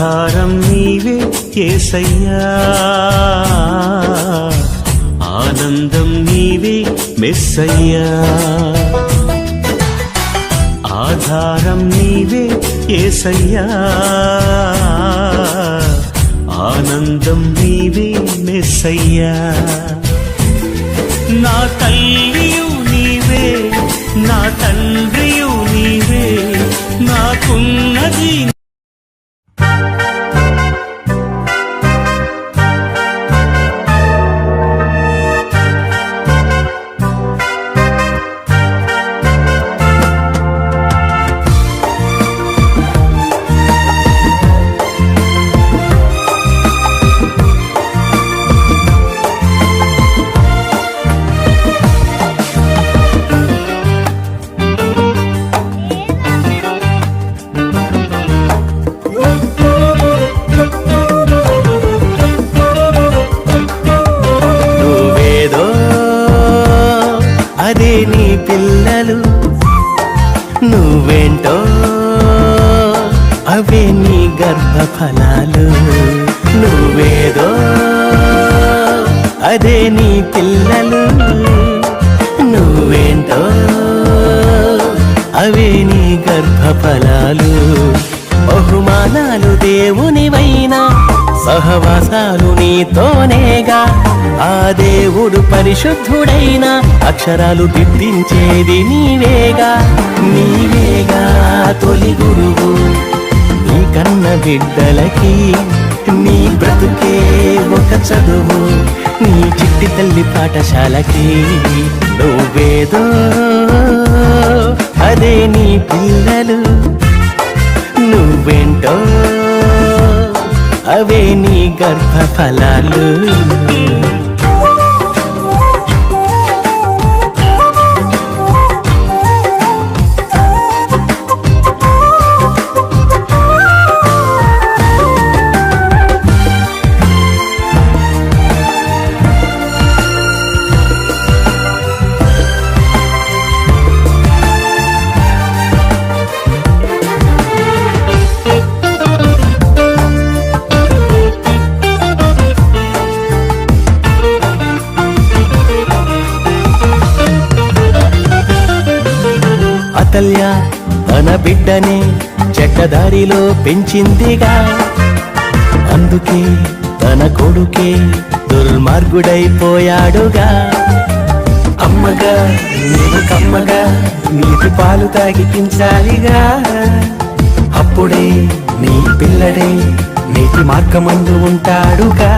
ఆధారం నీవే యేసయ్యా, ఆనందం నీవే మెస్సయ్యా. ఆధారం నీవే యేసయ్యా, ఆనందం నీవే మెస్సయ్యా. నా తల్లియు నీవే, నా తండ్రియు నీవే, నాకున్నది అదే నీ పిల్లలు, నువ్వేంటో అవే నీ గర్భఫలాలు. నువ్వేదో అదే నీ పిల్లలు, నువ్వేంటో అవే నీ గర్భఫలాలు. బహుమానాలు దేవునివైనా, సహవాసాలు నీతోనేగా. ఆ దేవుడు పరిశుద్ధుడైన అక్షరాలు దిద్దించేది నీవేగా. నీవేగా తొలి గురువు, నీ కన్న బిడ్డలకి నీ బ్రతుకే ఒక చదువు. నీ చిట్టి తల్లి పాఠశాలకి నువ్వేదో అదే నీ పిల్లలు, నువ్వేంటో అవే నీ గర్భఫలాలు. అతల్య తన బిడ్డని చెడ్డదారిలో పెంచిందిగా. అందుకే తన కొడుకే దుర్మార్గుడైపోయాడుగా. అమ్మగా నీవు కమ్మగా నీటి పాలు తాగిపించాలిగా. అప్పుడే నీ పిల్లడే నీతి మార్గమందు ఉంటాడుగా.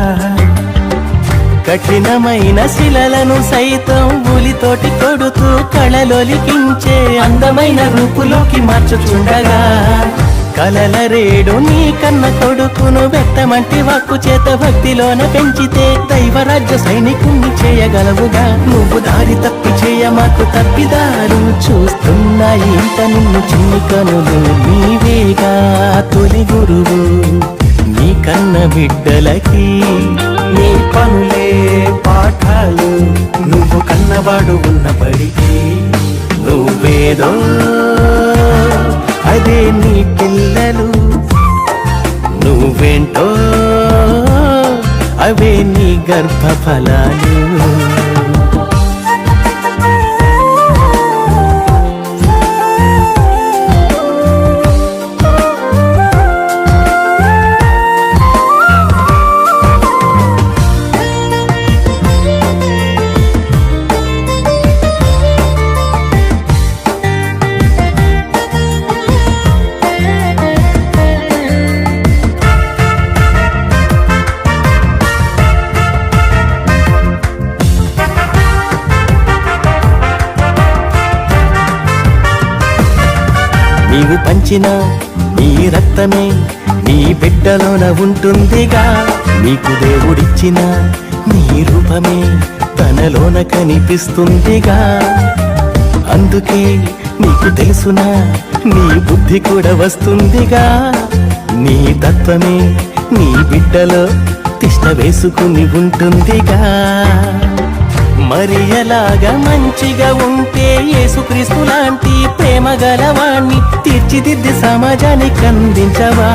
కఠినమైన శిలలను సైతం ఉలితోటి కొడుతూ కళలొలికించే అందమైన రూపులోకి మార్చుచుండగా. కలల రేడు నీ కన్న కొడుకును వెత్తమంటి వాక్కు చేత భక్తిలోన పెంచితే దైవరాజ్య సైనికుణ్ణి చేయగలవుగా. నువ్వు దారి తప్పి చేయమాకు తప్పిదారు చూస్తున్నాయి ఇంత నిన్ను చిన్ని కనులు. నీవేగా తొలి గురువు, నీ కన్న బిడ్డలకి నీ పనులే పాఠాలు. నువ్వు కన్నవాడు ఉన్నప్పటికీ నువ్వేదో అదే నీ పిల్లలు, నువ్వేంటో అవే నీ గర్భఫలాలు. నీవు పంచిన నీ రక్తమే నీ బిడ్డలోన ఉంటుందిగా. నీకు దేవుడిచ్చిన నీ రూపమే తనలోన కనిపిస్తుందిగా. అందుకే నీకు తెలుసునా నీ బుద్ధి కూడా వస్తుందిగా. నీ తత్వమే నీ బిడ్డలో తిష్ట వేసుకుని ఉంటుందిగా. మరి ఎలాగా మంచిగా ఉంటే యేసుక్రీస్తు లాంటి ప్రేమ గలవాణ్ణి తీర్చిదిద్ది సమాజానికి అందించవా.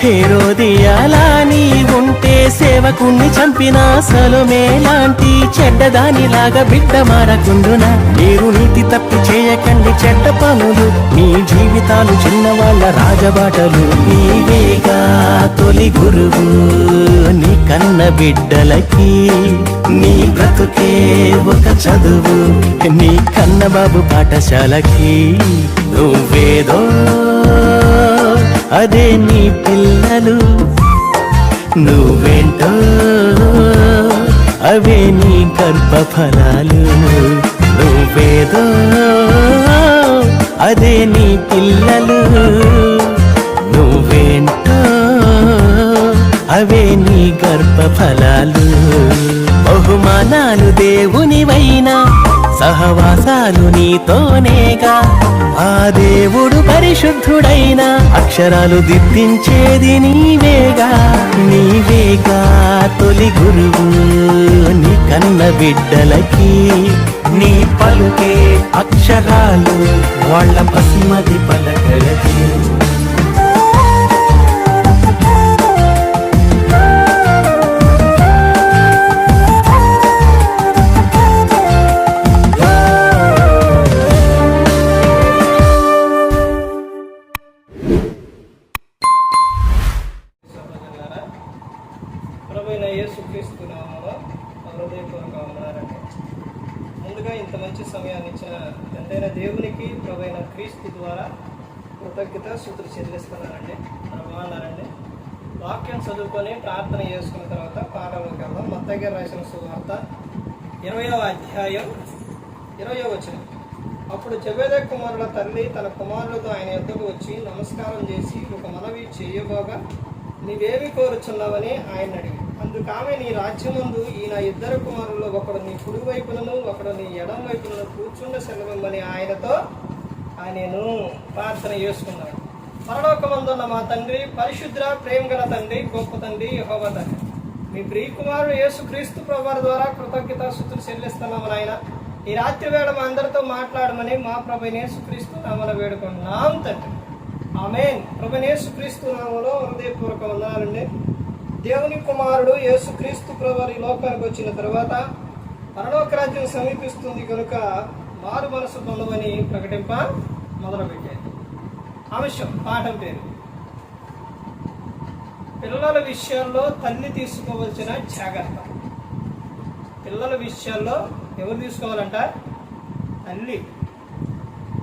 హేరోదియాలా నీ ఉంటే సేవకుణ్ణి చంపిన సలోమే లాంటి చెడ్డదానిలాగా బిడ్డ మారకుండునా. మీరు నీతి తప్పి చేయకండి చెడ్డ పనులు, మీ జీవితాలు చిన్నవాళ్ళ రాజబాటలు. నీవేగా తొలి గురువు నీ కన్న బిడ్డలకి, నీ బ్రతుకే ఒక చదువు నీ కన్న బాబు పాఠశాలకి. నువ్వేదో అదే నీ పిల్లలు, నువ్వేంటో అవే నీ గర్భఫలాలు. నువ్వేదో అదే నీ పిల్లలు, నువ్వేంటో అవే నీ గర్భఫలాలు. బహుమానాలు దేవునివైనా సహవాసాలు నీతోనేగా. ఆ దేవుడు పరిశుద్ధుడైనా అక్షరాలు దిద్దించేది నీవేగా. నీవేగా తొలి గురువు నీ కన్న బిడ్డలకి, నీ పలుకే అక్షరాలు వాళ్ళ పసిమది పలకలకి. ప్రభువైన యేసుక్రీస్తు నామములో హృదయపూర్వక వందనాలండి. ముందుగా ఇంత మంచి సమయాన్ని ఇచ్చిన తండ్రైన దేవునికి ప్రభువైన క్రీస్తు ద్వారా కృతజ్ఞత స్తుతులు చెల్లిస్తున్నానండి. బాగున్నారండి. వాక్యం చదువుకొని ప్రార్థన చేసుకున్న తర్వాత పాఠంలోకి వెళ్దాం. మత్తయి గారు రాసిన సువార్త 20వ అధ్యాయం 20వ వచనం. అప్పుడు జెబెదయి కుమారుల తల్లి తన కుమారులతో ఆయన యొద్దకు వచ్చి నమస్కారం చేసి ఒక మనవి చేయబోగా, నీవేమి కోరుచున్నావని ఆయన అడిగి, అందుకు ఆమె, నీ రాజ్యమందు ఈ నా ఇద్దరు కుమారుల్లో ఒకడు నీ కుడి వైపులను ఒకడు నీ ఎడం వైపులను కూర్చున్న సెలవిమ్మని ఆయనను ప్రార్థన చేసుకున్నాడు. పరలోకమందున్న మా తండ్రి, పరిశుద్ర ప్రేమ గల తండ్రి, గొప్ప తండ్రి యెహోవా తండ్రి, మీ ప్రియ కుమారుడు యేసుక్రీస్తు ప్రభువారి ద్వారా కృతజ్ఞత స్తుతులు చెల్లిస్తున్నాము నాయన. ఈ రాత్రి వేళ మా అందరితో మాట్లాడమని మా ప్రభువైన యేసుక్రీస్తు నామమున వేడుకుంటున్నాం తండ్రి. ఆమేన్. ప్రభువైన యేసుక్రీస్తు నామములో హృదయపూర్వక వందనాలండి. దేవుని కుమారుడు యేసుక్రీస్తు ప్రభువారు ఈ లోకానికి వచ్చిన తర్వాత పరలోక రాజ్యం సమీపిస్తుంది కనుక మారు మనసు పొందమని ప్రకటింప మొదలుపెట్టారు. అంశం పాఠం పేరు పిల్లల విషయాల్లో తల్లి తీసుకోవాల్సిన జాగ్రత్త. పిల్లల విషయాల్లో ఎవరు తీసుకోవాలంట? తల్లి.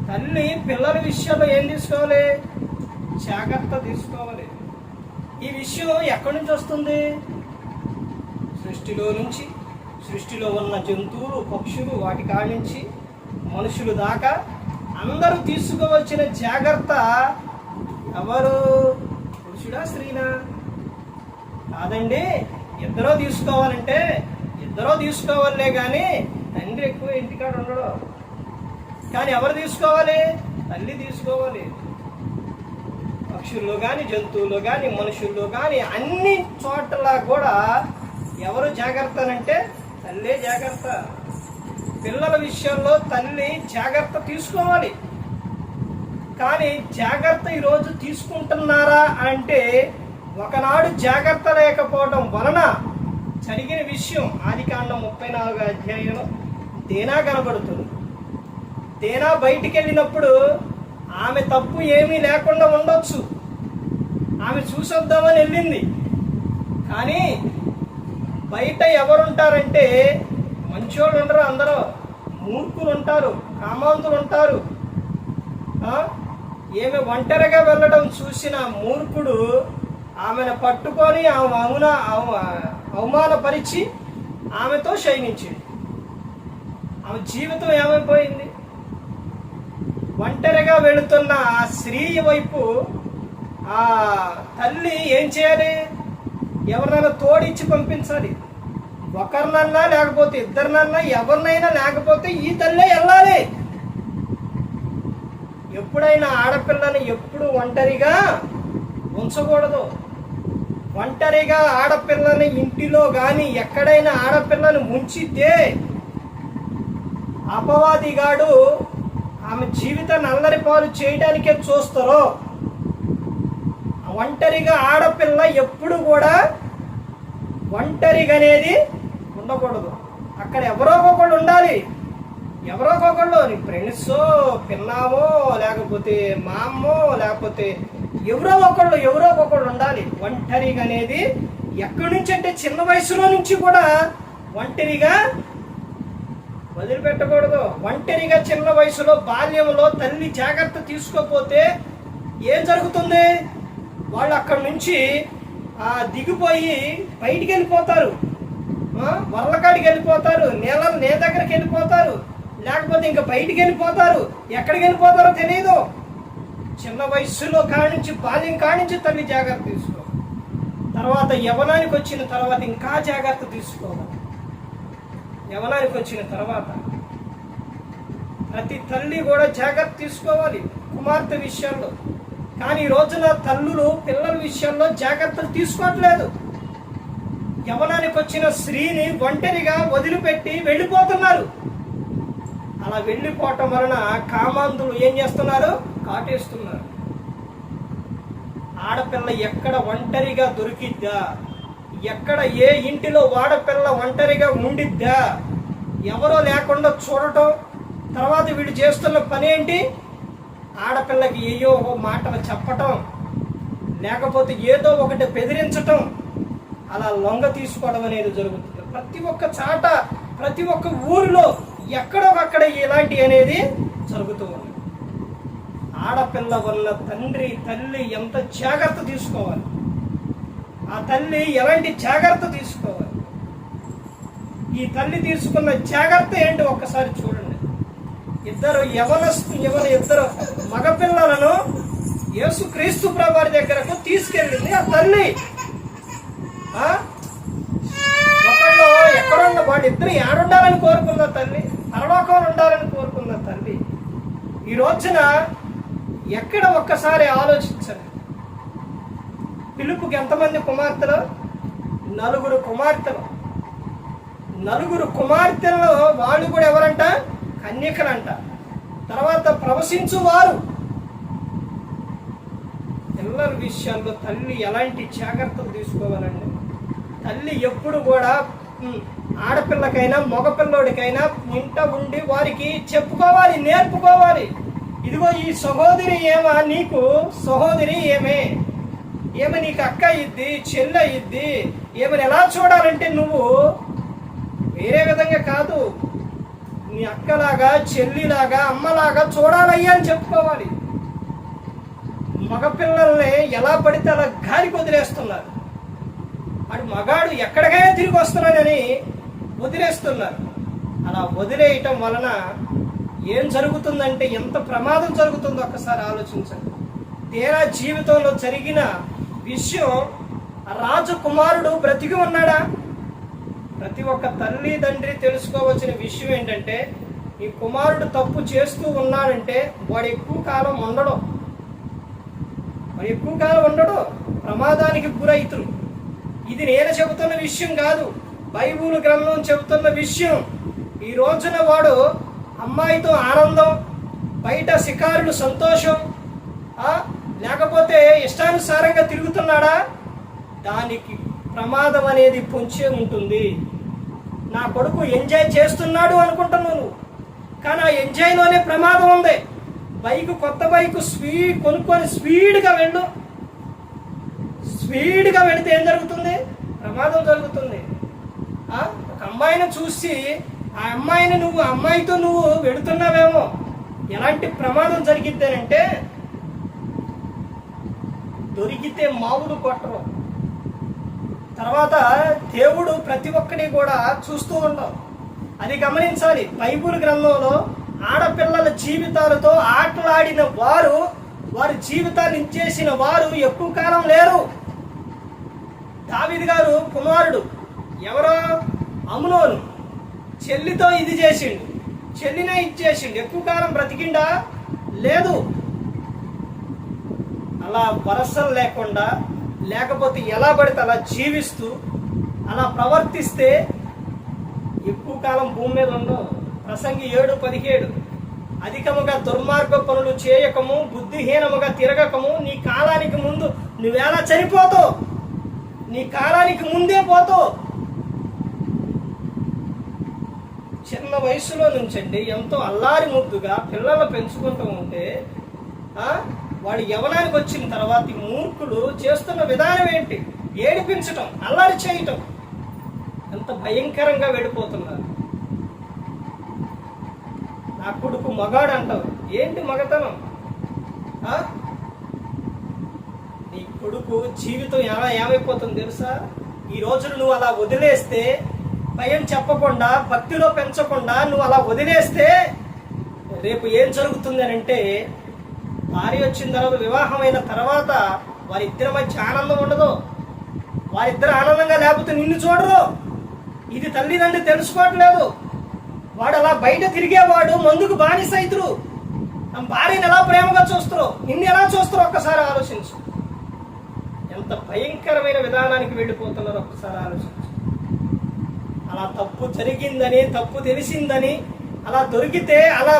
తల్లి పిల్లల విషయాల్లో ఏం తీసుకోవాలి? జాగ్రత్త తీసుకోవాలి. ఈ విషయం ఎక్కడి నుంచి వస్తుంది? సృష్టిలో నుంచి. సృష్టిలో ఉన్న జంతువులు, పక్షులు, వాటి కాడి నుంచి మనుషులు దాకా అందరూ తీసుకోవాల్సిన జాగ్రత్త ఎవరు? పురుషుడా స్త్రీనా? కాదండి. ఇద్దరూ తీసుకోవాలంటే ఇద్దరూ తీసుకోవాలే కానీ తండ్రి ఎక్కువ ఇంటికాడ ఉండడు. కానీ ఎవరు తీసుకోవాలి? తల్లి తీసుకోవాలి. పక్షుల్లో కానీ, జంతువుల్లో కానీ, మనుషుల్లో కానీ అన్ని చోట్ల కూడా ఎవరు జాగ్రత్త అంటే తల్లే జాగ్రత్త. పిల్లల విషయంలో తల్లి జాగ్రత్త తీసుకోవాలి. కానీ జాగ్రత్త ఈరోజు తీసుకుంటున్నారా అంటే ఒకనాడు జాగ్రత్త లేకపోవడం వలన జరిగిన విషయం ఆదికాండం 34వ అధ్యాయంలో దేనా కనబడుతుంది. దేనా బయటికి వెళ్ళినప్పుడు ఆమె తప్పు ఏమీ లేకుండా ఉండొచ్చు, ఆమె చూసొద్దామని వెళ్ళింది. కానీ బయట ఎవరుంటారంటే మంచోళ్ళు ఉండరు, అందరూ మూర్ఖులు ఉంటారు, కామాంతులు ఉంటారు. ఏమి ఒంటరిగా వెళ్ళడం చూసిన మూర్ఖుడు ఆమెను పట్టుకొని అవమానపరిచి ఆమెతో శయనించింది. ఆమె జీవితం ఏమైపోయింది? ఒంటరిగా వెళుతున్న ఆ స్త్రీ వైపు ఆ తల్లి ఏం చేయాలి? ఎవరినైనా తోడిచ్చి పంపించాలి. ఒకరినన్నా లేకపోతే ఇద్దరినన్నా, ఎవరినైనా లేకపోతే ఈ తల్లే వెళ్ళాలి. ఎప్పుడైనా ఆడపిల్లని ఎప్పుడు ఒంటరిగా ఉంచకూడదు. ఒంటరిగా ఆడపిల్లని ఇంటిలో కానీ ఎక్కడైనా ఆడపిల్లని ఉంచితే అపవాదిగాడు ఆమె జీవితాన్ని అల్లరి పాలు చేయడానికే చూస్తారో. ఒంటరిగా ఆడపిల్ల ఎప్పుడు కూడా ఒంటరిగా అనేది ఉండకూడదు. అక్కడ ఎవరో ఒకళ్ళు ఉండాలి. ఎవరో ఒకళ్ళు, నీ ఫ్రెండ్సో, పిన్నామో, లేకపోతే మా అమ్మో, లేకపోతే ఎవరో ఒకళ్ళు ఉండాలి. ఒంటరిగా అనేది ఎక్కడి నుంచి అంటే చిన్న వయసులో నుంచి కూడా ఒంటరిగా వదిలిపెట్టకూడదు. ఒంటరిగా చిన్న వయసులో బాల్యంలో తల్లి జాగ్రత్త తీసుకోకపోతే ఏం జరుగుతుంది? వాళ్ళు అక్కడి నుంచి దిగిపోయి బయటికి వెళ్ళిపోతారు, వరలకాడికి వెళ్ళిపోతారు, నే దగ్గరికి వెళ్ళిపోతారు, లేకపోతే ఇంకా బయటికి వెళ్ళిపోతారు. ఎక్కడికి వెళ్ళిపోతారో తెలియదు. చిన్న వయసులో కానించి, బాల్యం కానించి తల్లి జాగ్రత్త తీసుకో. తర్వాత యవ్వనానికి వచ్చిన తర్వాత ఇంకా జాగ్రత్త తీసుకోవాలి. యవ్వనానికి వచ్చిన తర్వాత ప్రతి తల్లి కూడా జాగ్రత్త తీసుకోవాలి కుమార్తె విషయంలో. కానీ ఈ రోజున తల్లులు పిల్లల విషయంలో జాగ్రత్తలు తీసుకోవట్లేదు. యవ్వనానికి వచ్చిన స్త్రీని ఒంటరిగా వదిలిపెట్టి వెళ్ళిపోతున్నారు. అలా వెళ్ళిపోవటం వలన కామాంధులు ఏం చేస్తున్నారు? కాటేస్తున్నారు. ఆడపిల్ల ఎక్కడ ఒంటరిగా దొరికిద్దా, ఎక్కడ ఏ ఇంటిలో ఆడపిల్ల ఒంటరిగా ఉండిద్దా, ఎవరో లేకుండా చూడటం. తర్వాత వీడు చేస్తున్న పని ఏంటి? ఆడపిల్లకి ఏయో ఒక మాటలు చెప్పటం, లేకపోతే ఏదో ఒకటి బెదిరించటం, అలా లొంగ తీసుకోవడం అనేది జరుగుతుంది. ప్రతి ఒక్క చాట, ప్రతి ఒక్క ఊరిలో ఎక్కడొకక్కడ ఇలాంటి అనేది జరుగుతూ ఉంది. ఆడపిల్ల వల్ల తండ్రి తల్లి ఎంత జాగ్రత్త తీసుకోవాలి, ఆ తల్లి ఎలాంటి జాగ్రత్త తీసుకోవాలి. ఈ తల్లి తీసుకున్న జాగ్రత్త ఏంటి ఒక్కసారి చూడండి. ఇద్దరు ఇద్దరు మగపిల్లలను యేసుక్రీస్తు ప్రభువారి దగ్గరకు తీసుకెళ్ళింది ఆ తల్లి. ఒకళ్ళు ఎక్కడున్న వాళ్ళిద్దరు ఏడుండాలని కోరుకున్న తల్లి, పరలోకంలో ఉండాలని కోరుకున్న తల్లి. ఈ రోజున ఎక్కడ ఒక్కసారి ఆలోచించండి. పిలుపుకి ఎంతమంది కుమార్తెలు? 4 కుమార్తెలు. 4 కుమార్తెలలో వాళ్ళు కూడా ఎవరంట? కన్యకలంట. తర్వాత ప్రవశించు వారు. పిల్లల విషయాల్లో తల్లి ఎలాంటి జాగ్రత్తలు తీసుకోవాలండి? తల్లి ఎప్పుడు కూడా ఆడపిల్లకైనా మగపిల్లోడికైనా ఇంట ఉండి వారికి చెప్పుకోవాలి, నేర్పుకోవాలి. ఇదిగో ఈ సహోదరి ఏమా నీకు సహోదరి, ఏమే నీకు అక్క ఇద్ది, చెల్లె ఇద్ది, ఏమని ఎలా చూడాలంటే నువ్వు వేరే విధంగా కాదు, నీ అక్కలాగా, చెల్లిలాగా, అమ్మలాగా చూడాలయ్యా అని చెప్పుకోవాలి. మగపిల్లల్ని ఎలా పడితే అలా గాలికి వదిలేస్తున్నారు. అటు మగాడు ఎక్కడికైనా తిరిగి వస్తున్నాడని వదిలేస్తున్నారు. అలా వదిలేయటం వలన ఏం జరుగుతుందంటే ఎంత ప్రమాదం జరుగుతుందో ఒక్కసారి ఆలోచించండి. తీరా జీవితంలో జరిగిన విషయం, రాజకుమారుడు బ్రతికి ఉన్నాడా? ప్రతి ఒక్క తల్లి తండ్రి తెలుసుకోవలసిన విషయం ఏంటంటే, ఈ కుమారుడు తప్పు చేస్తూ ఉన్నాడంటే వాడు ఎక్కువ కాలం ఉండడు, ప్రమాదానికి గురైతురు. ఇది నేను చెబుతున్న విషయం కాదు, బైబిల్ గ్రంథం చెబుతున్న విషయం. ఈ రోజున వాడు అమ్మాయితో ఆనందం, బయట షికారులు సంతోషం, లేకపోతే ఇష్టానుసారంగా తిరుగుతున్నాడా? దానికి ప్రమాదం అనేది పొంచే ఉంటుంది. నా కొడుకు ఎంజాయ్ చేస్తున్నాడు అనుకుంటున్నావు నువ్వు, కానీ ఆ ఎంజాయ్లోనే ప్రమాదం ఉంది. కొత్త బైక్ కొనుక్కొని స్పీడ్గా వెళితే ఏం జరుగుతుంది? ప్రమాదం జరుగుతుంది. ఒక అమ్మాయిని చూసి ఆ అమ్మాయితో నువ్వు వెళుతున్నావేమో, ఎలాంటి ప్రమాదం జరిగిద్దేనంటే, దొరికితే మావుడు కొట్టరు. తర్వాత దేవుడు ప్రతి ఒక్కటి కూడా చూస్తూ ఉంటాం, అది గమనించాలి. బైబిల్ గ్రంథంలో ఆడపిల్లల జీవితాలతో ఆటలాడిన వారి జీవితాన్ని ఇచ్చేసిన వారు ఎక్కువ కాలం లేరు. దావీదు గారు కుమారుడు ఎవరో అమ్నోను, చెల్లితో ఇది చేసిండు, చెల్లినే ఇచ్చేసిండు. ఎక్కువ కాలం బ్రతికిండా? లేదు. అలా వరసలు లేకుండా, లేకపోతే ఎలా పడితే అలా జీవిస్తూ అలా ప్రవర్తిస్తే ఎక్కువ కాలం భూమి మీద ఉండవు. ప్రసంగి 7:17 అధికముగా దుర్మార్గ పనులు చేయకము, బుద్ధిహీనముగా తిరగకము. నీ కాలానికి ముందు నువ్వేలా చనిపోతావు, నీ కాలానికి ముందే పోతావు. చిన్న వయసులో నుంచండి ఎంతో అల్లారి ముద్దుగా పిల్లలు పెంచుకుంటూ ఉంటే వాడు యవ్వనానికి వచ్చిన తర్వాత ఈ మూర్ఖులు చేస్తున్న విధానం ఏంటి? ఏడిపించటం, అల్లారి చేయటం. ఎంత భయంకరంగా వెళ్ళిపోతున్నారు. నా కొడుకు మగాడు అంటావు, ఏంటి మగతనం? నీ కొడుకు జీవితం ఏమైపోతుంది తెలుసా? ఈ రోజులు నువ్వు అలా వదిలేస్తే, భయం చెప్పకుండా, భక్తిలో పెంచకుండా నువ్వు అలా వదిలేస్తే రేపు ఏం జరుగుతుంది అని అంటే, భార్య వచ్చిన తర్వాత, వివాహమైన తర్వాత వారిద్దరి మధ్య ఆనందం ఉండదు. వారిద్దరు ఆనందంగా లేకపోతే నిన్ను చూడరు. ఇది తల్లిదండ్రులు తెలుసుకోవట్లేదు. వాడు అలా బయట తిరిగేవాడు మందుకు బానిస అవుతురు. భార్యను ఎలా ప్రేమగా చూస్తారో, నిన్ను ఎలా చూస్తారో ఒక్కసారి ఆలోచించు. ఎంత భయంకరమైన విధానానికి వెళ్ళిపోతున్నారో ఒక్కసారి ఆలోచించు. అలా తప్పు జరిగిందని, తప్పు తెలిసిందని అలా దొరికితే అలా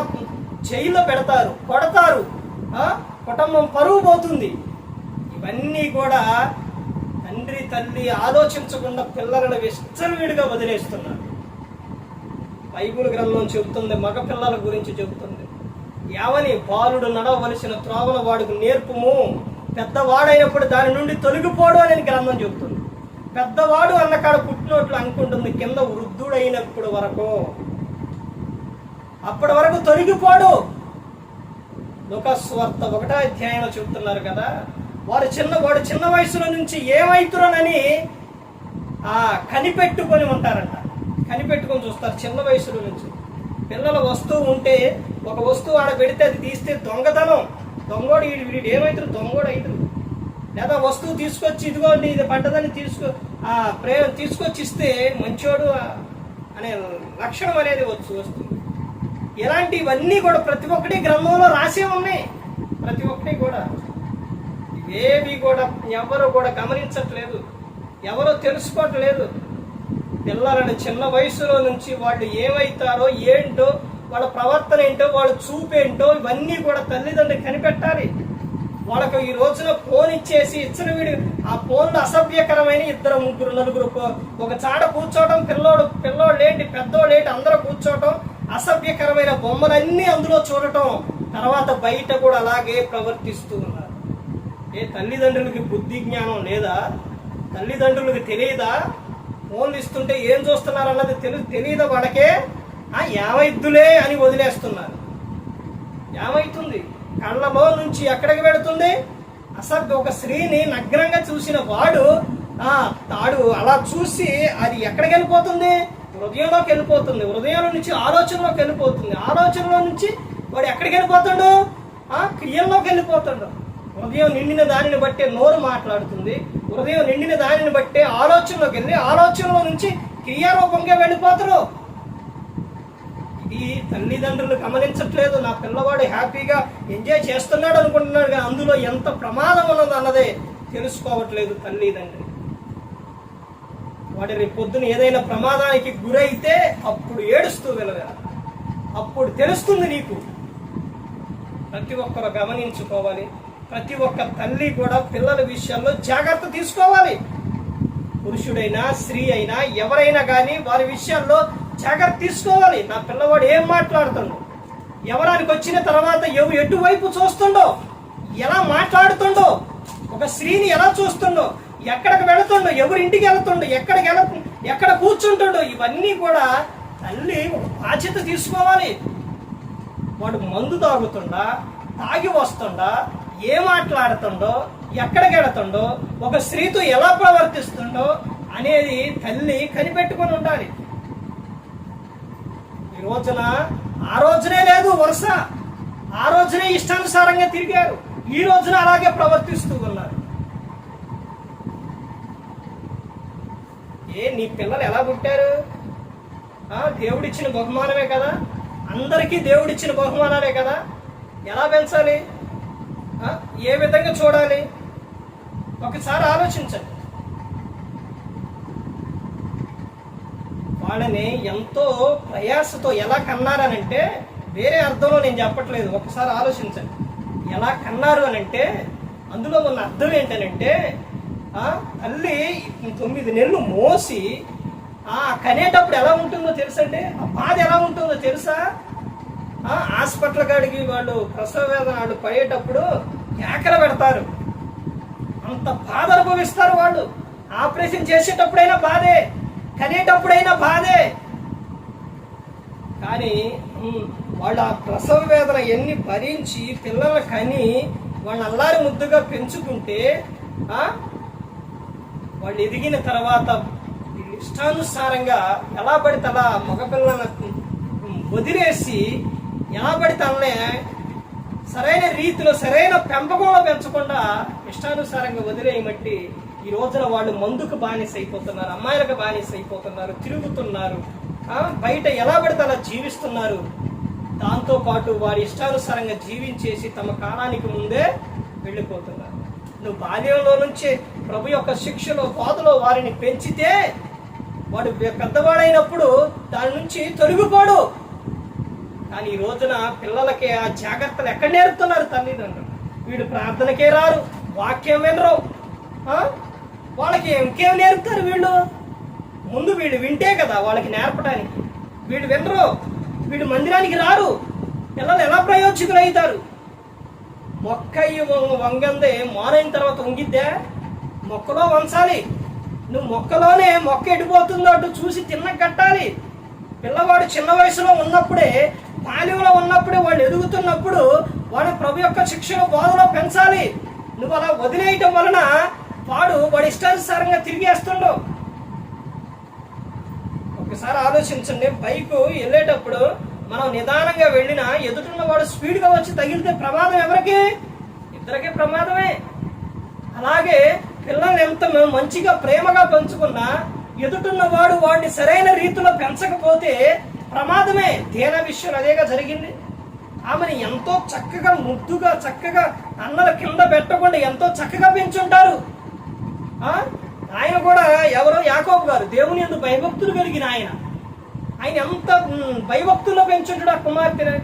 జైల్లో పెడతారు, కొడతారు, కుటుంబం పరువు పోతుంది. ఇవన్నీ కూడా తండ్రి తల్లి ఆలోచించకుండా పిల్లలను విచ్చలవిడిగా వదిలేస్తున్నారు. బైబిల్ గ్రంథం చెబుతుంది, మగ పిల్లల గురించి చెబుతుంది. యావని బాలుడు నడవలసిన త్రోవల వాడికి నేర్పుము, పెద్దవాడైనప్పుడు దాని నుండి తొలగిపోడు అని గ్రంథం చెబుతుంది. పెద్దవాడు అన్నకాడ పుట్టినట్లు అనుకుంటుంది, కింద వృద్ధుడైనప్పుడు వరకు, అప్పటి వరకు తొలగిపోడు. లోకస్వార్త 1వ అధ్యాయంలో చెబుతున్నారు కదా, వాడు చిన్న వయసులో నుంచి ఏమైతురోనని కనిపెట్టుకొని ఉంటారంట. కనిపెట్టుకొని చూస్తారు చిన్న వయసులో నుంచి. పిల్లల వస్తువు ఉంటే, ఒక వస్తువు ఆడ పెడితే అది తీస్తే దొంగతనం. దొంగోడు వీడు ఏమైతురు, దొంగోడు అవుతారు. లేదా వస్తువు తీసుకొచ్చి, ఇదిగోండి ఇది పడ్డదని తీసుకొచ్చి ఇస్తే మంచోడు అనే లక్షణం అనేది వస్తుంది. ఇలాంటివన్నీ కూడా ప్రతి ఒక్కటి గ్రంథంలో రాసే ఉన్నాయి. ప్రతి ఒక్కటి కూడా ఇవేవి కూడా ఎవరు కూడా గమనించట్లేదు, ఎవరో తెలుసుకోవట్లేదు. పిల్లలను చిన్న వయసులో నుంచి వాళ్ళు ఏమవుతారో ఏంటో, వాళ్ళ ప్రవర్తన ఏంటో, వాళ్ళ చూపేంటో ఇవన్నీ కూడా తల్లిదండ్రులు కనిపెట్టాలి. వాళ్ళకు ఈ రోజున ఫోన్ ఇచ్చేసి ఇచ్చనవిడి ఆ ఫోన్లో అసభ్యకరమైన 2, 3, 4 ఒక చాట కూర్చోవడం, పిల్లోళ్ళేంటి పెద్దోళ్ళేంటి అందరూ కూర్చోవటం, అసభ్యకరమైన బొమ్మలన్నీ అందులో చూడటం, తర్వాత బయట కూడా అలాగే ప్రవర్తిస్తూ ఉన్నారు. తల్లిదండ్రులకి బుద్ధి జ్ఞానం లేదా? తల్లిదండ్రులకు తెలియదా? ఫోన్లు ఇస్తుంటే ఏం చూస్తున్నారు అన్నది తెలియదా వాళ్ళకే? ఏమైద్దులే అని వదిలేస్తున్నారు. ఏమైతుంది? కళ్ళలో నుంచి ఎక్కడికి పెడుతుంది? ఒక స్త్రీని నగ్నంగా చూసిన వాడు తాడు అలా చూసి అది ఎక్కడికి వెళ్ళిపోతుంది? హృదయంలోకి వెళ్ళిపోతుంది. హృదయంలో నుంచి ఆలోచనలోకి వెళ్ళిపోతుంది. ఆలోచనలో నుంచి వాడు ఎక్కడికి వెళ్ళిపోతాడు? క్రియల్లోకి వెళ్ళిపోతాడు. హృదయం నిండిన దానిని బట్టే నోరు మాట్లాడుతుంది. హృదయం నిండిన దానిని బట్టే ఆలోచనలోకి వెళ్ళి, ఆలోచనలో నుంచి క్రియారూపంగా వెళ్ళిపోతారు. ఇది తల్లిదండ్రులు గమనించట్లేదు. నా పిల్లవాడు హ్యాపీగా ఎంజాయ్ చేస్తున్నాడు అనుకుంటున్నాడు, కానీ అందులో ఎంత ప్రమాదం ఉన్నది అన్నదే తెలుసుకోవట్లేదు తల్లిదండ్రులు. వాడి రేపు పొద్దున ఏదైనా ప్రమాదానికి గురైతే అప్పుడు ఏడుస్తూ వెళ్ళగల, అప్పుడు తెలుస్తుంది నీకు. ప్రతి ఒక్కరు గమనించుకోవాలి. ప్రతి ఒక్క తల్లి కూడా పిల్లల విషయాల్లో జాగ్రత్త తీసుకోవాలి. పురుషుడైనా స్త్రీ అయినా ఎవరైనా కానీ వారి విషయాల్లో జాగ్రత్త తీసుకోవాలి. నా పిల్లవాడు ఏం మాట్లాడుతుండో, ఎవరానికి వచ్చిన తర్వాత ఎటువైపు చూస్తుండో, ఎలా మాట్లాడుతుండో, ఒక స్త్రీని ఎలా చూస్తుండో, ఎక్కడికి వెళుతుండో, ఎవరింటికి వెళుతుండో, ఎక్కడ కూర్చుంటుండో, ఇవన్నీ కూడా తల్లి ఒక బాధ్యత తీసుకోవాలి. వాడు మందు తాగుతుండా, తాగి వస్తుండా, ఏ మాట్లాడుతుండో, ఎక్కడికి వెళుతుండో, ఒక స్త్రీతో ఎలా ప్రవర్తిస్తుండో అనేది తల్లి కనిపెట్టుకొని ఉండాలి. ఈ రోజున ఆ రోజునే లేదు వరుస, ఆ రోజునే ఇష్టానుసారంగా తిరిగారు, ఈ రోజున అలాగే ప్రవర్తిస్తూ ఉన్నారు. నీ పిల్లలు ఎలా పుట్టారు? దేవుడిచ్చిన బహుమానమే కదా, అందరికీ దేవుడిచ్చిన బహుమానాలే కదా. ఎలా పెంచాలి? ఏ విధంగా చూడాలి? ఒకసారి ఆలోచించండి. వాళ్ళని ఎంతో ప్రయాసతో ఎలా కన్నారనంటే వేరే అర్థంలో నేను చెప్పట్లేదు, ఒకసారి ఆలోచించండి. ఎలా కన్నారు అని అంటే అందులో ఉన్న అర్థం ఏంటనంటే తల్లి 9 నెలలు మోసి కనేటప్పుడు ఎలా ఉంటుందో తెలుసండి, ఆ బాధ ఎలా ఉంటుందో తెలుసా? హాస్పిటల్ కాడికి వాళ్ళు ప్రసవ వేదన వాళ్ళు పడేటప్పుడు కేకలు పెడతారు, అంత బాధ అనుభవిస్తారు వాళ్ళు. ఆపరేషన్ చేసేటప్పుడైనా బాధే, కనేటప్పుడైనా బాధే. కానీ వాళ్ళు ఆ ప్రసవ వేదన ఎన్ని భరించి పిల్లలు కని వాళ్ళని అల్లారి ముద్దుగా పెంచుకుంటే వాళ్ళు ఎదిగిన తర్వాత ఇష్టానుసారంగా ఎలా పడితే అలా మగపిల్లలను వదిలేసి ఎలా పడితే అల్లే సరైన రీతిలో సరైన పెంపకంలో పెంచకుండా ఇష్టానుసారంగా వదిలేయమట్టి ఈ రోజున వాళ్ళు మందుకు బానిస అయిపోతున్నారు, అమ్మాయిలకు బానిస అయిపోతున్నారు, తిరుగుతున్నారు, బయట ఎలా పడితే అలా జీవిస్తున్నారు. దాంతోపాటు వారి ఇష్టానుసారంగా జీవించేసి తమ కాలానికి ముందే వెళ్ళిపోతున్నారు. నువ్వు బాల్యంలో నుంచే ప్రభు యొక్క శిక్షలో బోధలో వారిని పెంచితే వాడు పెద్దవాడైనప్పుడు దాని నుంచి తొలగిపోడు. కానీ ఈ రోజున పిల్లలకి ఆ జాగ్రత్తలు ఎక్కడ నేర్పుతున్నారు తల్లిదండ్రులు? వీడు ప్రార్థనకే రారు, వాక్యం వినరు, వాళ్ళకి ఇంకేం నేర్పుతారు వీళ్ళు? ముందు వీళ్ళు వింటే కదా వాళ్ళకి నేర్పడానికి. వీళ్ళు వినరు, వీడు మందిరానికి రారు, పిల్లలు ఎలా ప్రయోజకులు అవుతారు? మొక్కయ్య వంగందే మానైన తర్వాత వంగిద్దే? మొక్కలో వంచాలి. నువ్వు మొక్కలోనే మొక్క ఎడిపోతుందో అటు చూసి తిన్న కట్టాలి. పిల్లవాడు చిన్న వయసులో ఉన్నప్పుడే, బాల్యంలో ఉన్నప్పుడే, వాళ్ళు ఎదుగుతున్నప్పుడు వాడు ప్రభు యొక్క శిక్షణ బోధలో పెంచాలి. నువ్వు అలా వదిలేయటం వలన వాడి ఇష్టానుసారంగా తిరిగేస్తుండవు. ఒకసారి ఆలోచించండి, బైకు వెళ్ళేటప్పుడు మనం నిదానంగా వెళ్ళినా ఎదుటిన్న వాడు స్పీడ్గా వచ్చి తగిలితే ప్రమాదం ఎవరికి? ఇద్దరికే ప్రమాదమే. అలాగే పిల్లల్ని ఎంత మంచిగా ప్రేమగా పెంచుకున్నా ఎదుటిన్న వాడిని సరైన రీతిలో పెంచకపోతే ప్రమాదమే. తేన విషయం అదేగా జరిగింది. ఆమెను ఎంతో చక్కగా ముద్దుగా చక్కగా అన్నల కింద పెట్టకుండా ఎంతో చక్కగా పెంచుంటారు. ఆయన కూడా ఎవరో యాకోబు గారు, దేవుని యందు భయభక్తులు కలిగిన ఆయన ఎంత భయభక్తుల్లో పెంచుంటాడు ఆ కుమార్తెను.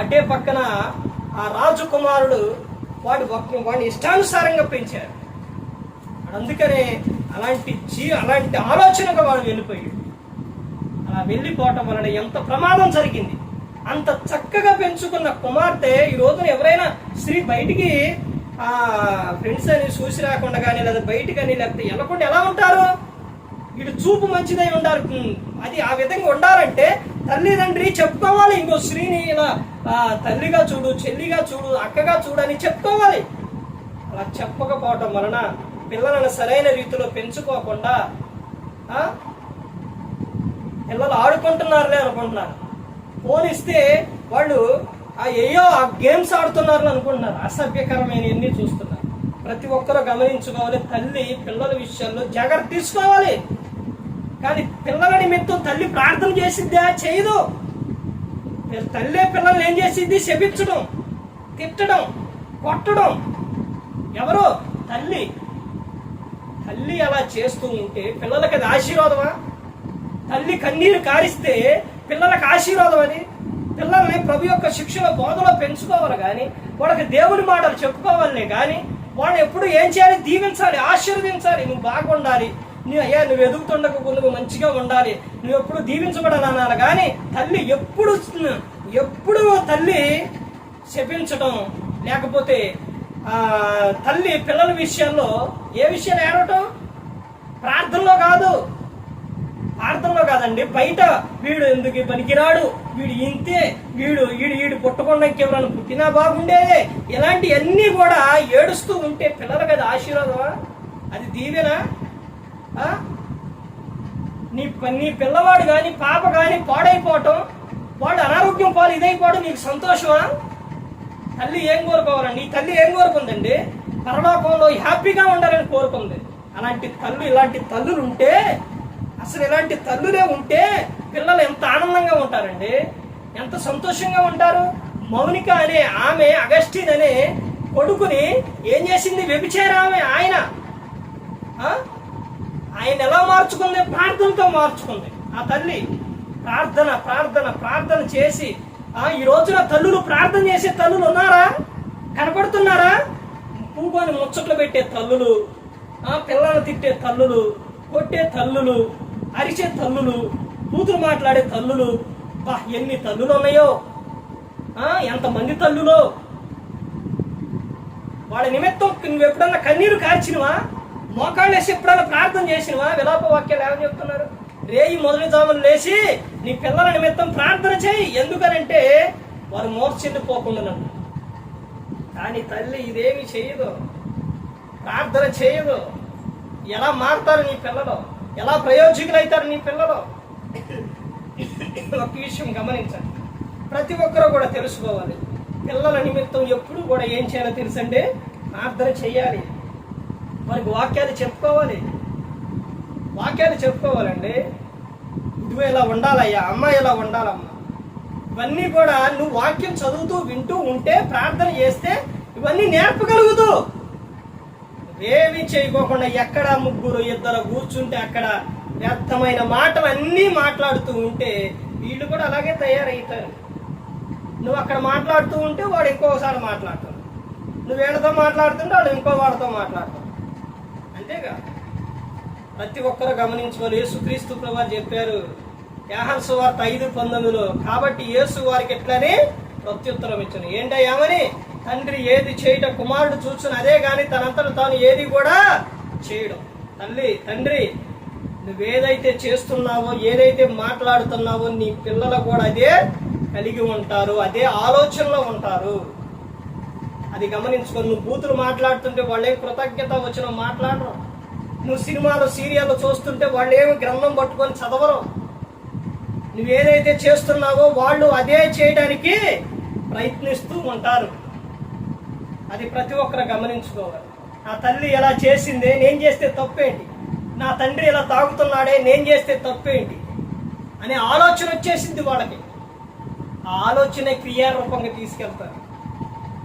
అటే పక్కన ఆ రాజకుమారుడు వాడిని ఇష్టానుసారంగా పెంచారు. అందుకనే అలాంటి ఆలోచనగా వాడు వెళ్ళిపోయాడు. అలా వెళ్ళిపోవటం వలన ఎంత ప్రమాదం జరిగింది. అంత చక్కగా పెంచుకున్న కుమార్తె ఈ రోజున ఎవరైనా స్త్రీ బయటికి ఫ్రెండ్స్ అని చూసి రాకుండా కానీ లేదా బయటికి అని లేకపోతే వెళ్ళకుండా ఎలా ఉంటారు? వీడు చూపు మంచిదై ఉండాలి. అది ఆ విధంగా ఉండాలంటే తల్లిదండ్రి చెప్పుకోవాలి. ఇంకో స్త్రీని ఇలా తల్లిగా చూడు, చెల్లిగా చూడు, అక్కగా చూడు అని చెప్పుకోవాలి. అలా చెప్పకపోవటం వలన పిల్లలను సరైన రీతిలో పెంచుకోకుండా పిల్లలు ఆడుకుంటున్నారులే అనుకుంటున్నారు. ఫోన్ ఇస్తే వాళ్ళు ఆ గేమ్స్ ఆడుతున్నారని అనుకుంటున్నారు. అసభ్యకరమైన ఎన్ని చూస్తున్నారు. ప్రతి ఒక్కరూ గమనించుకోవాలి. తల్లి పిల్లల విషయాల్లో జాగ్రత్త తీసుకోవాలి. కానీ పిల్లల నిమిత్తం తల్లి ప్రార్థన చేసిద్దా? చేయదు. తల్లే పిల్లల్ని ఏం చేసిద్ది? శపించడం, తిట్టడం, కొట్టడం. ఎవరు? తల్లి. తల్లి అలా చేస్తూ ఉంటే పిల్లలకి అది ఆశీర్వాదమా? తల్లి కన్నీరు కారిస్తే పిల్లలకు ఆశీర్వాదం. అది పిల్లల్ని ప్రభు యొక్క శిక్షణ బోధలో పెంచుకోవాలి కానీ వాళ్ళకి దేవుని మాటలు చెప్పుకోవాలనే కానీ వాళ్ళు ఎప్పుడు ఏం చేయాలి? దీవించాలి, ఆశీర్వదించాలి. నువ్వు బాగుండాలి, నువ్వు ఎదుగుతుండకు, నువ్వు మంచిగా ఉండాలి, నువ్వు ఎప్పుడు దీవించబడాలన్నారు. కానీ తల్లి ఎప్పుడు తల్లి శపించడం, లేకపోతే తల్లి పిల్లల విషయంలో ఏ విషయాలు ఏడవటం? ప్రార్థనలో కాదండి, బయట వీడు ఎందుకు పనికిరాడు, వీడు ఇంతే, వీడు పుట్టకుండా ఇంకెవరైనా పుట్టినా బాగుండేదే, ఇలాంటివన్నీ కూడా ఏడుస్తూ ఉంటే పిల్లలకు అది ఆశీర్వాదమా? అది దీవెనా? నీ పిల్లవాడు కానీ పాప కానీ పాడైపోవటం, వాడు అనారోగ్యం పాలు ఇదైపోవడం నీకు సంతోషమా? తల్లి ఏం కోరుకోవాలండి? ఈ తల్లి ఏం కోరుకుందండి? పరలోకంలో హ్యాపీగా ఉండాలని కోరుకుంది. ఇలాంటి తల్లులు ఉంటే, అసలు ఇలాంటి తల్లులే ఉంటే పిల్లలు ఎంత ఆనందంగా ఉంటారండి, ఎంత సంతోషంగా ఉంటారు. మౌనిక అనే ఆమె అగస్టిన్ అనే కొడుకుని ఏం చేసింది? వ్యభిచారామె. ఆయన ఎలా మార్చుకుంది? ప్రార్థనతో మార్చుకుంది. ఆ తల్లి ప్రార్థన చేసి ఈ రోజున తల్లులు ప్రార్థన చేసే తల్లులు ఉన్నారా? కనపడుతున్నారా? పూకొని ముచ్చట్లు పెట్టే తల్లులు, పిల్లలు తిట్టే తల్లులు, కొట్టే తల్లులు, అరిచే తల్లులు, కూతురు మాట్లాడే తల్లులు, ఎన్ని తల్లులు ఉన్నాయో, ఎంతమంది తల్లులో. వాళ్ళ నిమిత్తం నువ్వు ఎప్పుడన్నా కన్నీరు కార్చినవా? మోకాళ్ళు వేసి ఎప్పుడన్నా ప్రార్థన చేసినవా? విలాప వాక్యాలు ఏమని చెప్తున్నారు? రేయి మొదటి జాములు లేచి నీ పిల్లల నిమిత్తం ప్రార్థన చేయి. ఎందుకనంటే వారు మోర్చెండిపోకుండా. కానీ తల్లి ఇదేమి చేయదు, ప్రార్థన చేయదు. ఎలా మారుతారు నీ పిల్లలు? ఎలా ప్రయోజకులు అవుతారు నీ పిల్లలు? ఒక విషయం గమనించండి, ప్రతి ఒక్కరూ కూడా తెలుసుకోవాలి. పిల్లల నిమిత్తం ఎప్పుడు కూడా ఏం చేయాలో తెలుసండి, ప్రార్థన చేయాలి. వారికి వాక్యాలు చెప్పుకోవాలండి. ఇదిగో ఇలా ఉండాలయ్యా, అమ్మ ఇలా ఉండాలమ్మా. ఇవన్నీ కూడా నువ్వు వాక్యం చదువుతూ వింటూ ఉంటే, ప్రార్థన చేస్తే ఇవన్నీ నేర్పగలుగుతూ. ఏమీ చేయకోకుండా ఎక్కడ ముగ్గురు ఇద్దరు కూర్చుంటే అక్కడ వ్యర్థమైన మాటలు అన్నీ మాట్లాడుతూ ఉంటే వీళ్ళు కూడా అలాగే తయారవుతారు. నువ్వు అక్కడ మాట్లాడుతూ ఉంటే వాడు ఇంకోసారి మాట్లాడతాడు, నువ్వు వీళ్ళతో మాట్లాడుతుంటే వాడు ఇంకో వాడితో మాట్లాడతాడు. అంతేగా. ప్రతి ఒక్కరు గమనించుకోవాలి. యేసుక్రీస్తు ప్రభువు చెప్పారు యోహాను సువార్త 5:19, కాబట్టి యేసు వారికి ఎట్లని ప్రత్యుత్తరం ఇచ్చాను. ఏంటయ్యామని? తండ్రి ఏది చేయట కుమారుడు చూస్తున్న అదే గాని తనంతట తాను ఏది కూడా చేయడం. తండ్రి నువ్వేదైతే చేస్తున్నావో, ఏదైతే మాట్లాడుతున్నావో నీ పిల్లలు కూడా అదే కలిగి ఉంటారు, అదే ఆలోచనలో ఉంటారు. అది గమనించుకొని. నువ్వు బూతులు మాట్లాడుతుంటే వాళ్ళు ఏం కృతజ్ఞత వచ్చిన మాట్లాడరు. నువ్వు సినిమాలు సీరియళ్ళు చూస్తుంటే వాళ్ళు ఏమి గ్రంథం పట్టుకొని చదవరు. నువ్వేదైతే చేస్తున్నావో వాళ్ళు అదే చేయడానికి ప్రయత్నిస్తూ ఉంటారు. అది ప్రతి ఒక్కరు గమనించుకోవాలి. నా తల్లి ఎలా చేసిందే, నేను చేస్తే తప్పేంటి? నా తండ్రి ఇలా తాగుతున్నాడే, నేను చేస్తే తప్పేంటి అనే ఆలోచన వచ్చేసింది వాళ్ళకి. ఆ ఆలోచన క్రియారూపంగా తీసుకెళ్తారు.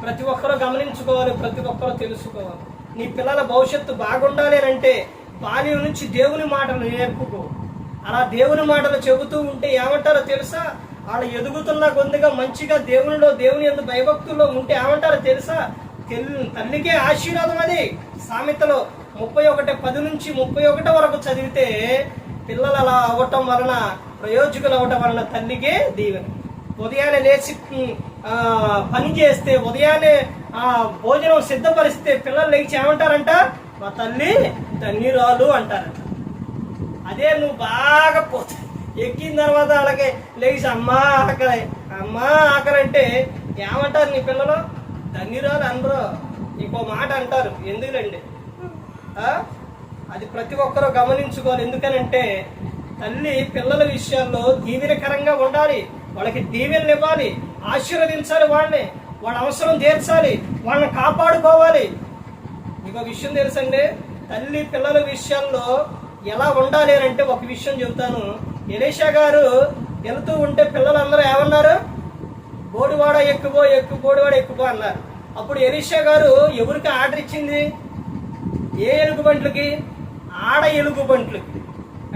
ప్రతి ఒక్కరూ గమనించుకోవాలి, ప్రతి ఒక్కరూ తెలుసుకోవాలి. నీ పిల్లల భవిష్యత్తు బాగుండాలి అంటే బాల్యం నుంచి దేవుని మాటలు నేర్పుకో. అలా దేవుని మాటలు చెబుతూ ఉంటే ఏమంటారో తెలుసా? వాళ్ళు ఎదుగుతున్న కొద్దిగా మంచిగా దేవుని యందు భయభక్తుల్లో ఉంటే ఏమంటారో తెలుసా? తల్లికే ఆశీర్వాదం. అది సామెతలో 31:10 నుంచి 31 వరకు చదివితే పిల్లలు అలా అవ్వటం వలన, ప్రయోజకులు అవ్వటం వలన తల్లికే దీవెన. ఉదయాన్నే లేచి పని చేస్తే, ఉదయాన్నే భోజనం సిద్ధపరిస్తే పిల్లలు లేచి ఏమంటారంట? మా తల్లి ధన్యురాలు అంటారంట. అదే నువ్వు బాగా ఎక్కిన తర్వాత వాళ్ళకి లేచి అమ్మా ఆకలి అంటే ఏమంటారు నీ పిల్లలు? ధన్యురాలు అనరు, ఇంకో మాట అంటారు. ఎందుకులండి? అది ప్రతి ఒక్కరూ గమనించుకోవాలి. ఎందుకనంటే తల్లి పిల్లల విషయాల్లో దీవెనకరంగా ఉండాలి. వాళ్ళకి దీవెనలు ఇవ్వాలి, ఆశీర్వదించాలి, వాళ్ళ అవసరం తీర్చాలి, వాళ్ళని కాపాడుకోవాలి. మీకు విషయం తెలుసండి, తల్లి పిల్లల విషయాల్లో ఎలా ఉండాలి అని అంటే ఒక విషయం చెబుతాను. ఎలీషా గారు వెళుతూ ఉంటే పిల్లలందరూ ఏమన్నారు? బోడివాడ ఎక్కుపో బోడివాడ ఎక్కుపో అన్నారు. అప్పుడు ఎలీషా గారు ఎవరికి ఆర్డర్ ఇచ్చింది? ఏ ఎలుగుబంట్లకి? ఆడ ఎలుగుబంట్లకి.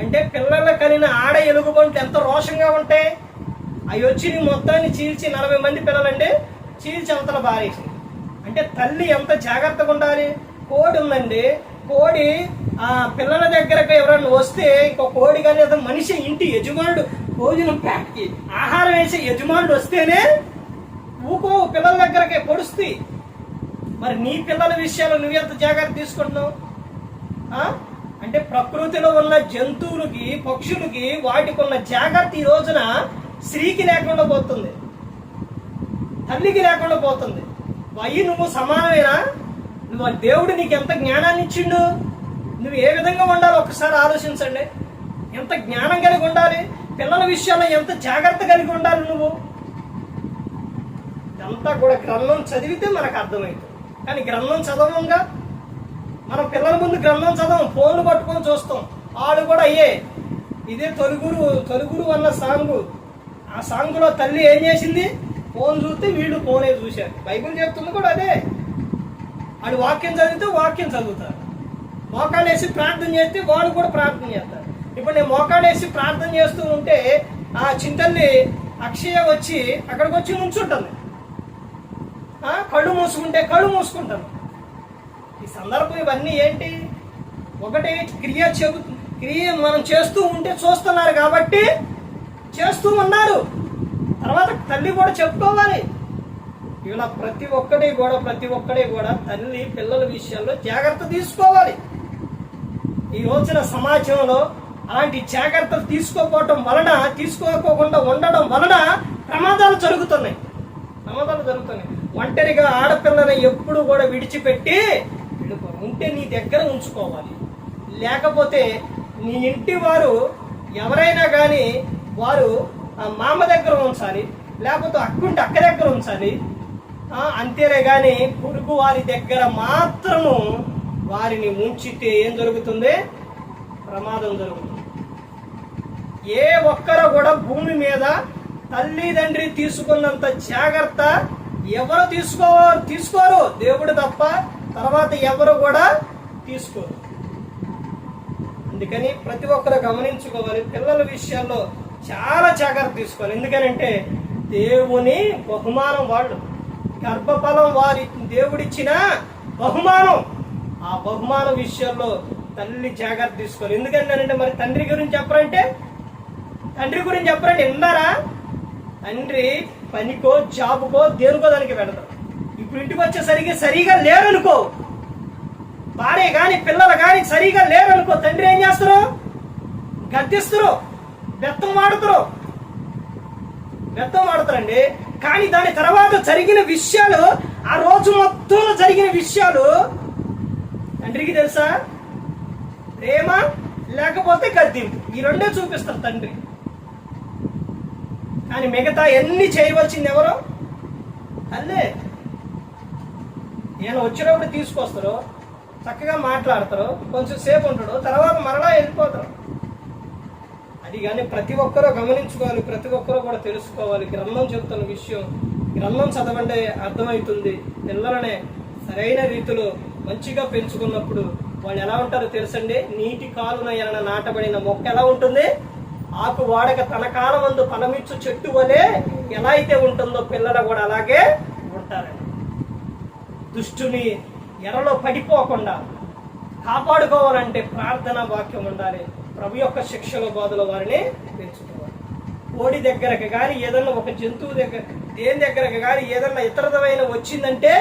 అంటే పిల్లల కలిగిన ఆడ ఎలుగుబంట్లు ఎంత రోషంగా ఉంటాయి. అవి వచ్చి మొత్తాన్ని చీల్చి 40 మంది పిల్లలండి చీల్చి అవతల బారేసింది. అంటే తల్లి ఎంత జాగ్రత్తగా ఉండాలి. కోడి ఉందండి, కోడి పిల్లల దగ్గరకు ఎవరన్నా వస్తే ఇంకో కోడి కానీ మనిషి ఇంటి యజమానుడు భోజనం ప్యాక్కి ఆహారం వేసే యజమానుడు వస్తేనే ఊకో పిల్లల దగ్గరకే పొడుస్తుంది. మరి నీ పిల్లల విషయాలు నువ్వెంత జాగ్రత్త తీసుకుంటున్నావు? అంటే ప్రకృతిలో ఉన్న జంతువులకి, పక్షులకి వాటికి ఉన్న జాగ్రత్త ఈ రోజున స్త్రీకి లేకుండా పోతుంది, తల్లికి లేకుండా పోతుంది. అయ్యి నువ్వు సమానమేనా? నువ్వు దేవుడు నీకు ఎంత జ్ఞానాన్ని ఇచ్చిండు, నువ్వు ఏ విధంగా ఉండాలో ఒకసారి ఆలోచించండి. ఎంత జ్ఞానం కలిగి ఉండాలి, పిల్లల విషయాల్లో ఎంత జాగ్రత్త కలిగి ఉండాలి నువ్వు. ఇదంతా కూడా గ్రంథం చదివితే మనకు అర్థమవుతుంది. కానీ గ్రంథం చదవంగా మనం పిల్లల ముందు గ్రంథం చదవం, ఫోన్లు పట్టుకొని చూస్తాం. వాళ్ళు కూడా అయ్యే ఇదే తొలుగురు అన్న సాంగు. ఆ సాంగులో తల్లి ఏం చేసింది? ఫోన్ చూస్తే వీళ్ళు ఫోనే చూశారు. బైబిల్ చెప్తుంది కూడా అదే. వాళ్ళు వాక్యం చదివితే వాక్యం చదువుతారు, మోకాళ్ళు వేసి ప్రార్థన చేస్తే వాళ్ళు కూడా ప్రార్థన చేస్తారు. ఇప్పుడు నేను మోకాళ్ళు వేసి ప్రార్థన చేస్తూ ఉంటే ఆ చింతల్ని అక్షయ వచ్చి అక్కడికి వచ్చి నుంచుంటుంది, కళ్ళు మూసుకుంటే కళ్ళు మూసుకుంటాను. ఈ సందర్భం ఇవన్నీ ఏంటి? ఒకటి క్రియ మనం చేస్తూ ఉంటే చూస్తున్నారు కాబట్టి చేస్తూ ఉన్నారు. తర్వాత తల్లి కూడా చెప్పుకోవాలి. ఇలా ప్రతి ఒక్కడే కూడా తల్లి పిల్లల విషయాల్లో జాగ్రత్త తీసుకోవాలి. ఈ రోజున సమాజంలో అలాంటి జాగ్రత్తలు తీసుకోకుండా ఉండడం వలన ప్రమాదాలు జరుగుతున్నాయి. ఒంటరిగా ఆడపిల్లని ఎప్పుడు కూడా విడిచిపెట్టి ఉంటే నీ దగ్గర ఉంచుకోవాలి. లేకపోతే నీ ఇంటి వారు ఎవరైనా కానీ వారు మామ దగ్గర ఉంచాలి, లేకపోతే అక్కుంటే అక్క దగ్గర ఉంచాలి. అంతేనే కానీ పొరుగు వారి దగ్గర మాత్రము వారిని ఉంచితే ఏం జరుగుతుంది? ప్రమాదం జరుగుతుంది. ఏ ఒక్కరు కూడా భూమి మీద తల్లిదండ్రి తీసుకున్నంత జాగ్రత్త ఎవరు తీసుకోరు, దేవుడు తప్ప. తర్వాత ఎవరు కూడా తీసుకోరు. అందుకని ప్రతి ఒక్కరు గమనించుకోవాలి. పిల్లల విషయాల్లో చాలా జాగ్రత్త తీసుకోవాలి. ఎందుకనంటే దేవుని బహుమానం వాళ్ళు. గర్భఫలం వారి దేవుడిచ్చిన బహుమానం. ఆ బహుమాన విషయాల్లో తల్లి జాగ్రత్త తీసుకోవాలి. ఎందుకంటే మరి తండ్రి గురించి చెప్పరంటే విన్నారా? తండ్రి పనికో జాబుకో దేనికో దానికి పెడతారు. ఇప్పుడు ఇంటికి వచ్చేసరికి సరిగా లేరనుకో, భార్య కానీ పిల్లలు కానీ సరిగా లేరనుకో, తండ్రి ఏం చేస్తారు? గద్దిస్తారు, బెత్తం వాడుతారండి. కానీ దాని తర్వాత జరిగిన విషయాలు, ఆ రోజు మొత్తంలో జరిగిన విషయాలు తండ్రికి తెలుసా? ప్రేమ లేకపోతే గద్దింపు, ఈ రెండే చూపిస్తారు తండ్రి. కానీ మిగతా ఎన్ని చేయవలసింది ఎవరు? తల్లే. నేను వచ్చినప్పుడు తీసుకొస్తారు, చక్కగా మాట్లాడతారు, కొంచెం సేపు ఉంటాడు, తర్వాత మరలా వెళ్ళిపోతారు. అది కానీ ప్రతి ఒక్కరూ గమనించుకోవాలి, ప్రతి ఒక్కరూ కూడా తెలుసుకోవాలి. గ్రంథం చెబుతున్న విషయం, గ్రంథం చదవండి అర్థమవుతుంది. పిల్లలనే సరైన రీతిలో మంచిగా పెంచుకున్నప్పుడు వాళ్ళు ఎలా ఉంటారో తెలుసండి. నీటి కాలున ఎలన నాటబడిన మొక్క ఎలా ఉంటుంది? ఆకు వాడక తన కాలమందు ఫలమిచ్చు చెట్టు వలె ఎలా అయితే ఉంటుందో పిల్లలు కూడా అలాగే ఉంటారండి. దుష్టుని ఎరలో పడిపోకుండా కాపాడుకోవాలంటే ప్రార్థనా వాక్యం ఉండాలి. ప్రభు యొక్క శిక్షల బోధలో వారిని పెంచుకోవాలి. కోడి దగ్గరకు కానీ ఏదన్నా ఒక జంతువు దగ్గర దేని దగ్గరకు కానీ ఏదన్నా ఇతరమైన వచ్చిందంటే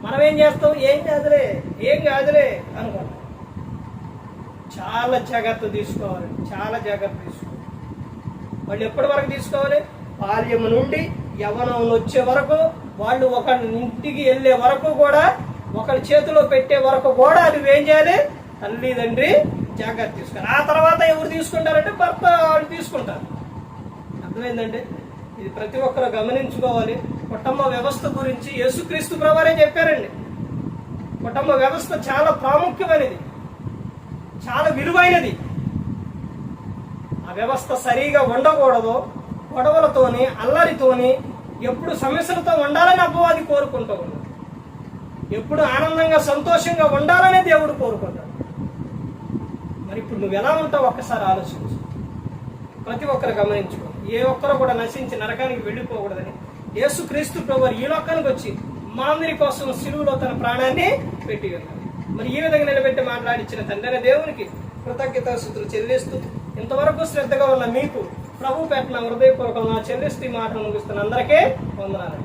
మనం ఏం చేస్తాం? ఏం కాదులే అనుకుంటాం. చాలా జాగ్రత్త తీసుకోవాలి. వాళ్ళు ఎప్పటి వరకు తీసుకోవాలి? బాల్యం నుండి యవ్వనం వచ్చే వరకు, వాళ్ళు ఒకరి ఇంటికి వెళ్ళే వరకు కూడా, ఒకరి చేతిలో పెట్టే వరకు కూడా అది ఏం చేయాలి? తల్లిదండ్రి జాగ్రత్త తీసుకోవాలి. ఆ తర్వాత ఎవరు తీసుకుంటారంటే భర్త వాళ్ళు తీసుకుంటారు. అర్థమైందండి? ఇది ప్రతి ఒక్కరు గమనించుకోవాలి. కుటుంబ వ్యవస్థ గురించి యేసుక్రీస్తు ప్రభువే చెప్పారండి. కుటుంబ వ్యవస్థ చాలా ప్రాముఖ్యమైనది, చాలా విలువైనది. ఆ వ్యవస్థ సరిగా ఉండకూడదు. గొడవలతోని అల్లరితోని ఎప్పుడు సమస్యలతో ఉండాలని అపవాది కోరుకుంటూ ఉన్నాడు. ఎప్పుడు ఆనందంగా సంతోషంగా ఉండాలనే దేవుడు కోరుకుంటాడు. మరి ఇప్పుడు నువ్వు ఎలా ఉంటావు ఒక్కసారి ఆలోచించు. ప్రతి ఒక్కరు గమనించుకో. ఏ ఒక్కరు కూడా నశించి నరకానికి వెళ్ళిపోకూడదని యేసుక్రీస్తు ప్రభువు ఈ లోకానికి వచ్చి మా అందరి కోసం సిలువలో తన ప్రాణాన్ని పెట్టి ఉన్నాడు. మరి ఈ విధంగా నిలబెట్టి మాట్లాడించిన తండ్రి దేవునికి కృతజ్ఞతాస్తుతులు చెల్లిస్తూ ఇంతవరకు శ్రద్ధగా ఉన్న మీకు ప్రభు పెట్టిన హృదయపూర్వకంగా చెల్లిస్తూ ఈ మాటలు ముగిస్తున్న అందరికీ వందనాలు.